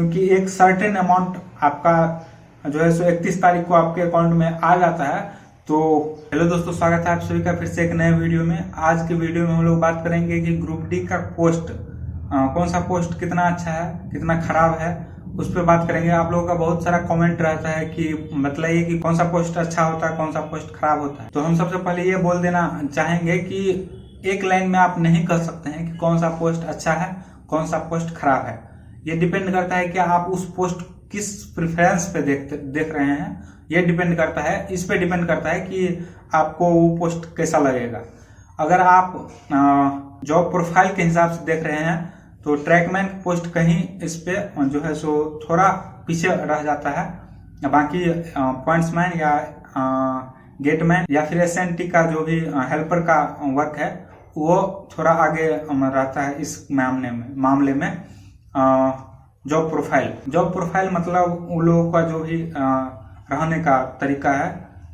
क्योंकि एक certain amount आपका जो है सो 31 तारीख को आपके अकाउंट में आ जाता है। तो हेलो दोस्तों, स्वागत है आप सभी का फिर से एक नए वीडियो में। आज के वीडियो में हम लोग बात करेंगे कि ग्रुप डी का पोस्ट कौन सा पोस्ट कितना अच्छा है कितना खराब है, उस पर बात करेंगे। आप लोगों का बहुत सारा कमेंट रहता है कि बताइए कि कौन सा पोस्ट अच्छा होता है कौन सा पोस्ट खराब होता है। तो हम सबसे पहले ये बोल देना चाहेंगे कि एक लाइन में आप नहीं कह सकते हैं कि कौन सा पोस्ट अच्छा है कौन सा पोस्ट खराब है। ये डिपेंड करता है कि आप उस पोस्ट किस प्रेफरेंस पे देख रहे हैं। ये डिपेंड करता है, इस पे डिपेंड करता है कि आपको वो पोस्ट कैसा लगेगा। अगर आप जॉब प्रोफाइल के हिसाब से देख रहे हैं तो ट्रैकमैन पोस्ट कहीं इस पे जो है सो थोड़ा पीछे रह जाता है। बाकी पॉइंट्समैन या गेटमैन या फिर एसएनटी का जो भी हेल्पर का वर्क है वो थोड़ा आगे रहता है इस मामले में। जॉब प्रोफाइल मतलब उन लोगों का जो भी रहने का तरीका है,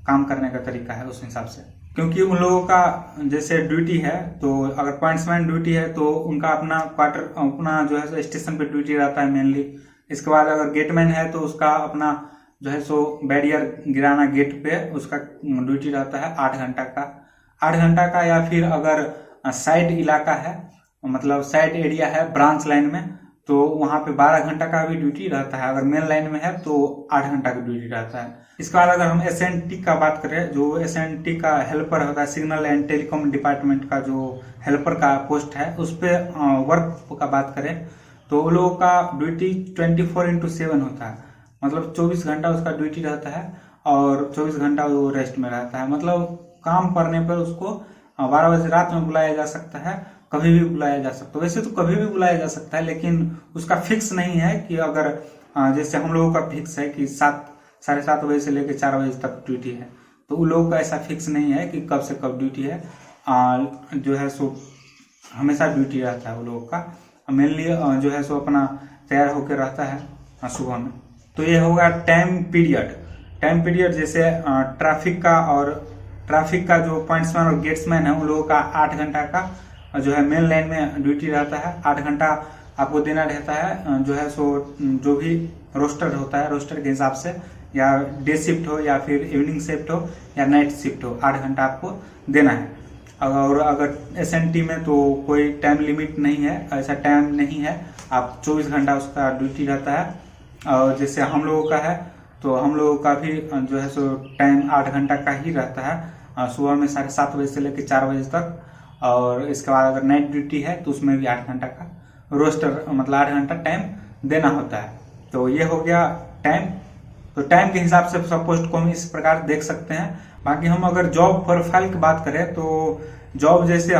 काम करने का तरीका है, उस हिसाब से। क्योंकि उन लोगों का जैसे ड्यूटी है, तो अगर पॉइंट्समैन ड्यूटी है तो उनका अपना अपना जो है स्टेशन पे ड्यूटी रहता है मेनली। इसके बाद अगर गेटमैन है तो उसका अपना जो है सो बैरियर गिराना गेट पे उसका ड्यूटी रहता है 8 घंटा का। या फिर अगर साइड इलाका है, मतलब साइड एरिया है ब्रांच लाइन में, तो वहां पे 12 घंटा का भी ड्यूटी रहता है। अगर मेन लाइन में है तो 8 घंटा का ड्यूटी रहता है। इसके बाद अगर हम एसएनटी का बात करें, जो एसएनटी का हेल्पर होता है, सिग्नल एंड टेलीकॉम डिपार्टमेंट का जो हेल्पर का पोस्ट है, उस पे वर्क का बात करें तो उन लोगों का ड्यूटी 24/7 होता है। मतलब 24 घंटा उसका ड्यूटी रहता है और 24 घंटा वो रेस्ट में रहता है। मतलब काम पड़ने पर उसको 12 बजे रात में बुलाया जा सकता है, कभी भी बुलाया जा सकता है। वैसे तो कभी भी बुलाया जा सकता है, लेकिन उसका फिक्स नहीं है कि अगर जैसे हम लोगों का फिक्स है कि 7-7:30 बजे से लेकर 4 बजे तक ड्यूटी है, तो उन लोगों का ऐसा फिक्स नहीं है कि कब से कब ड्यूटी है। जो है सो हमेशा ड्यूटी रहता है उन लोगों का। मेनली जो है सो अपना तैयार होकर रहता है सुबह में। तो ये होगा टाइम पीरियड जैसे ट्रैफिक का जो पॉइंट्समैन और गेट्समैन है उन लोगों का 8 घंटा का जो है मेन लाइन में ड्यूटी रहता है। 8 घंटा आपको देना रहता है। जो है सो जो भी रोस्टर होता है, रोस्टर के हिसाब से, या डे शिफ्ट हो या फिर इवनिंग शिफ्ट हो या नाइट शिफ्ट हो, 8 घंटा आपको देना है। और अगर एसएनटी में तो कोई टाइम लिमिट नहीं है, ऐसा टाइम नहीं है। आप 24 घंटा उसका ड्यूटी रहता है। और जैसे हम लोगों का है तो हम लोगों का भी जो है सो टाइम 8 घंटा का ही रहता है, सुबह में 7:30 बजे से लेकर 4 बजे तक। और इसके बाद अगर नाइट ड्यूटी है तो उसमें भी 8 घंटा का रोस्टर, मतलब 8 घंटा टाइम देना होता है। तो ये हो गया टाइम। तो टाइम के हिसाब से सब पोस्ट को हम इस प्रकार देख सकते हैं। बाकी हम अगर जॉब प्रोफाइल की बात करें तो जॉब जैसे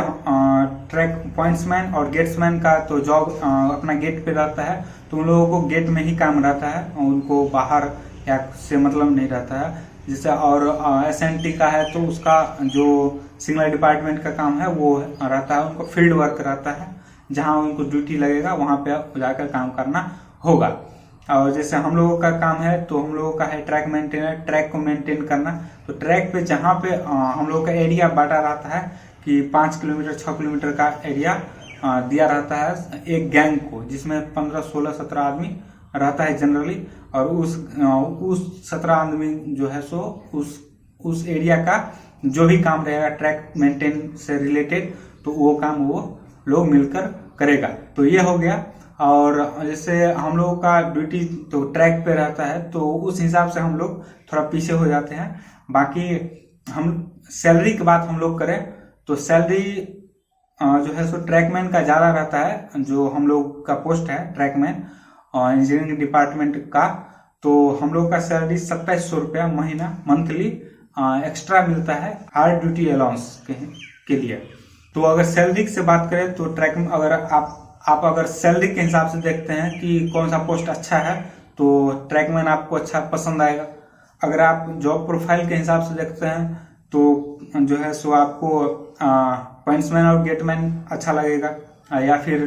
ट्रैक पॉइंट्समैन और गेट्समैन का तो जॉब अपना गेट पे रहता है, तो उन लोगों को गेट में ही काम रहता है, उनको बाहर या से मतलब नहीं रहता है। जैसे और एसएनटी का है तो उसका जो सिग्नल डिपार्टमेंट का काम है वो रहता है, उनको फील्ड वर्क रहता है, जहां उनको ड्यूटी लगेगा वहां पे जाकर काम करना होगा। और जैसे हम लोगों का काम है तो हम लोगों का है ट्रैक को मेंटेन करना। तो ट्रैक पे जहां पे हम लोगों का एरिया बांटा रहता है कि 5 किलोमीटर 6 किलोमीटर का एरिया दिया रहता है एक गैंग को, जिसमें 15, 16, 17 आदमी रहता है जनरली। और उस 17 आदमी जो है सो उस एरिया का जो भी काम रहेगा ट्रैक मेंटेन से रिलेटेड, तो वो काम वो लोग मिलकर करेगा। तो ये हो गया। और जैसे हम लोगों का ड्यूटी तो ट्रैक पे रहता है, तो उस हिसाब से हम लोग थोड़ा पीछे हो जाते हैं। बाकी हम सैलरी की बात हम लोग करें तो सैलरी जो है सो ट्रैकमैन का ज्यादा रहता है। जो हम लोग का पोस्ट है ट्रैकमैन और इंजीनियरिंग डिपार्टमेंट का, तो हम लोग का सैलरी 2700 रुपया महीना मंथली एक्स्ट्रा मिलता है हार्ड ड्यूटी अलाउंस के लिए। तो अगर सैलरी से बात करें तो अगर आप अगर सैलरी के हिसाब से देखते हैं कि कौन सा पोस्ट अच्छा है तो ट्रैकमैन आपको अच्छा पसंद आएगा। अगर आप जॉब प्रोफाइल के हिसाब से देखते हैं तो जो है सो आपको पॉइंट्समैन और गेटमैन अच्छा लगेगा, या फिर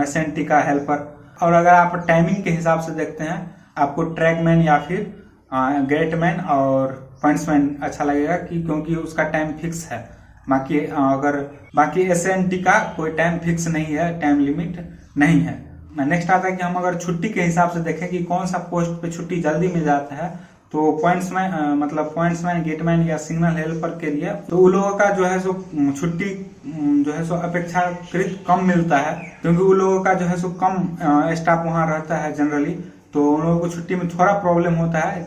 एसएनटी का हेल्पर। और अगर आप टाइमिंग के हिसाब से देखते हैं आपको ट्रैकमैन या फिर गेटमैन और पॉइंट्समैन अच्छा लगेगा, क्योंकि उसका टाइम फिक्स है। बाकी एसएनटी का कोई टाइम फिक्स नहीं है, टाइम लिमिट नहीं है। नेक्स्ट आता है कि हम अगर छुट्टी के हिसाब से देखें कि कौन सा पोस्ट पे छुट्टी जल्दी मिल जाता है, तो पॉइंट्समैन मतलब पॉइंट्समैन, गेटमैन या सिग्नल हेल्पर के लिए तो उन लोगों का जो है सो छुट्टी जो है सो अपेक्षाकृत कम मिलता है, क्योंकि उन लोगों का जो है सो कम स्टाफ वहां रहता है जनरली, तो उन लोगों को छुट्टी में थोड़ा प्रॉब्लम होता है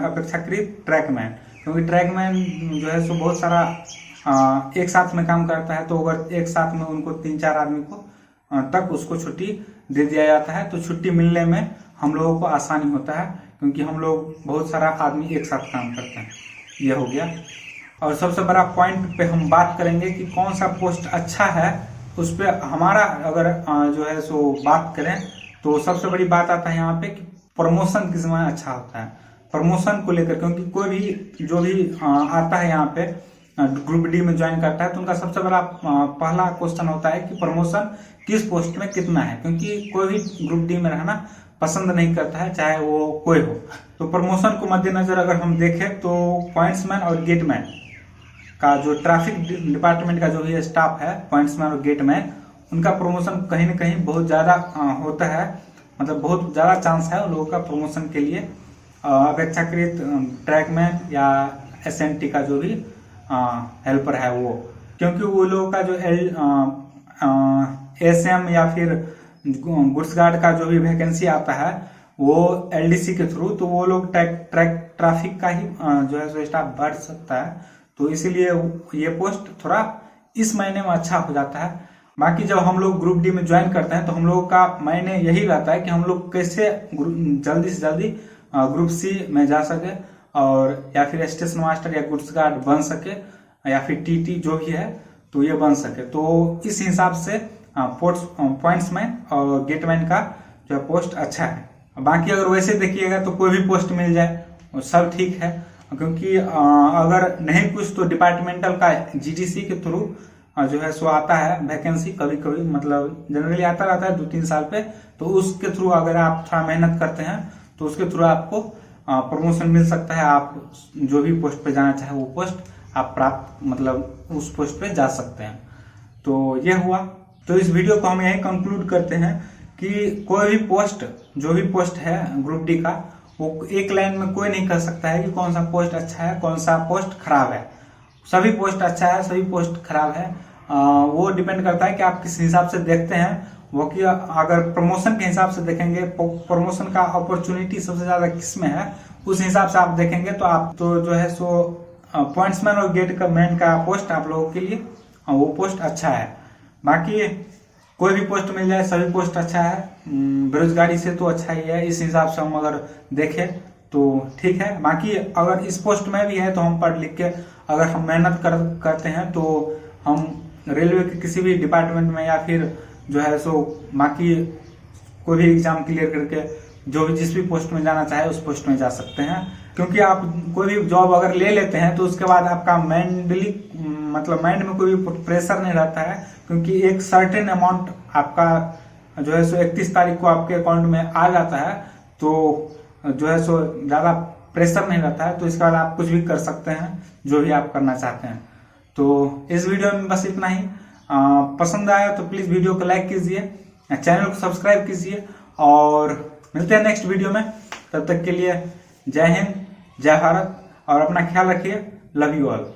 अपेक्षाकृत ट्रैकमैन, क्योंकि ट्रैकमैन जो है सो बहुत सारा एक साथ में काम करता है, तो अगर एक साथ में उनको 3-4 आदमी को तक उसको छुट्टी दे दिया जाता है, तो छुट्टी मिलने में हम लोगों को आसानी होता है, क्योंकि हम लोग बहुत सारा आदमी एक साथ काम करते हैं। ये हो गया। और सबसे बड़ा पॉइंट पे हम बात करेंगे कि कौन सा पोस्ट अच्छा है, उस पर हमारा अगर जो है सो बात करें तो सबसे बड़ी बात आता है यहाँ पे कि प्रमोशन किस में अच्छा होता है, प्रमोशन को लेकर, क्योंकि कोई भी जो भी आता है यहाँ पे ग्रुप डी में ज्वाइन करता है, तो उनका सबसे बड़ा पहला क्वेश्चन होता है कि प्रमोशन किस पोस्ट में कितना है, क्योंकि कोई भी ग्रुप डी में रहना पसंद नहीं करता है, चाहे वो कोई हो। तो प्रमोशन को मद्देनजर अगर हम देखें तो पॉइंट्समैन और गेटमैन का जो ट्रैफिक डिपार्टमेंट का जो भी स्टाफ है, पॉइंट्समैन और गेटमैन, उनका प्रमोशन कहीं ना कहीं बहुत ज्यादा होता है, मतलब बहुत ज्यादा चांस है उन लोगों का प्रमोशन के लिए अपेक्षाकृत ट्रैकमैन या एसएनटी का जो भी हेल्पर है वो, क्योंकि वो लोगों का जो एसएम या फिर गुड्स गार्ड का जो भी वैकेंसी आता है वो एलडीसी के थ्रू, तो वो लोग ट्रैफिक का ही जो है सो स्टाफ बढ़ सकता है, तो इसीलिए ये पोस्ट थोड़ा इस महीने में अच्छा हो जाता है। बाकी जब हम लोग ग्रुप डी में ज्वाइन करते हैं तो हम लोगों का मायने यही रहता है कि हम लोग कैसे जल्दी से जल्दी ग्रुप सी में जा सके, और या फिर स्टेशन मास्टर या गुड्स गार्ड बन सके, या फिर टीटी जो भी है तो ये बन सके। तो इस हिसाब से पॉइंट्समैन और गेटमैन का जो है पोस्ट अच्छा है। बाकी अगर वैसे देखिएगा तो कोई भी पोस्ट मिल जाए और सब ठीक है, क्योंकि अगर नहीं कुछ तो डिपार्टमेंटल का जीडीसी के थ्रू जो है सो आता है वैकेंसी, कभी कभी मतलब जनरली आता रहता है 2-3 साल पे, तो उसके थ्रू अगर आप थोड़ा मेहनत करते हैं तो उसके थ्रू आपको प्रमोशन मिल सकता है, आप जो भी पोस्ट पे जाना चाहे वो पोस्ट आप प्राप्त मतलब उस पोस्ट पे जा सकते हैं। तो ये हुआ। तो इस वीडियो को हम यही कंक्लूड करते हैं कि कोई भी पोस्ट, जो भी पोस्ट है ग्रुप डी का, वो एक लाइन में कोई नहीं कह सकता है कि कौन सा पोस्ट अच्छा है कौन सा पोस्ट खराब है। सभी पोस्ट अच्छा है, सभी पोस्ट खराब है, वो डिपेंड करता है कि आप किस हिसाब से देखते हैं वो, कि अगर प्रमोशन के हिसाब से देखेंगे, प्रमोशन का अपॉर्चुनिटी सबसे ज्यादा किस में है, उस हिसाब से आप देखेंगे तो आप तो जो है सो पॉइंट्समैन और गेट का मैन का पोस्ट आप लोगों के लिए वो पोस्ट अच्छा है। बाकी कोई भी पोस्ट मिल जाए, सभी पोस्ट अच्छा है, बेरोजगारी से तो अच्छा ही है, इस हिसाब से हम अगर देखें तो ठीक है। बाकी अगर इस पोस्ट में भी है तो हम पढ़ लिख के अगर हम मेहनत करते हैं तो हम रेलवे के किसी भी डिपार्टमेंट में या फिर जो है सो बाकी कोई भी एग्जाम क्लियर करके जो भी जिस भी पोस्ट में जाना चाहे उस पोस्ट में जा सकते हैं। क्योंकि आप कोई भी जॉब अगर ले लेते हैं तो उसके बाद आपका मेंटली मतलब माइंड में कोई भी प्रेशर नहीं रहता है, क्योंकि एक सर्टेन अमाउंट आपका जो है सो 31 तारीख को आपके अकाउंट में आ जाता है, तो जो है सो ज्यादा प्रेशर नहीं रहता है, तो इसके बाद आप कुछ भी कर सकते हैं जो भी आप करना चाहते हैं। तो इस वीडियो में बस इतना ही। पसंद आया तो प्लीज वीडियो को लाइक कीजिए, चैनल को सब्सक्राइब कीजिए, और मिलते हैं नेक्स्ट वीडियो में। तब तक के लिए जय हिंद, जय भारत, और अपना ख्याल रखिए। Love you all.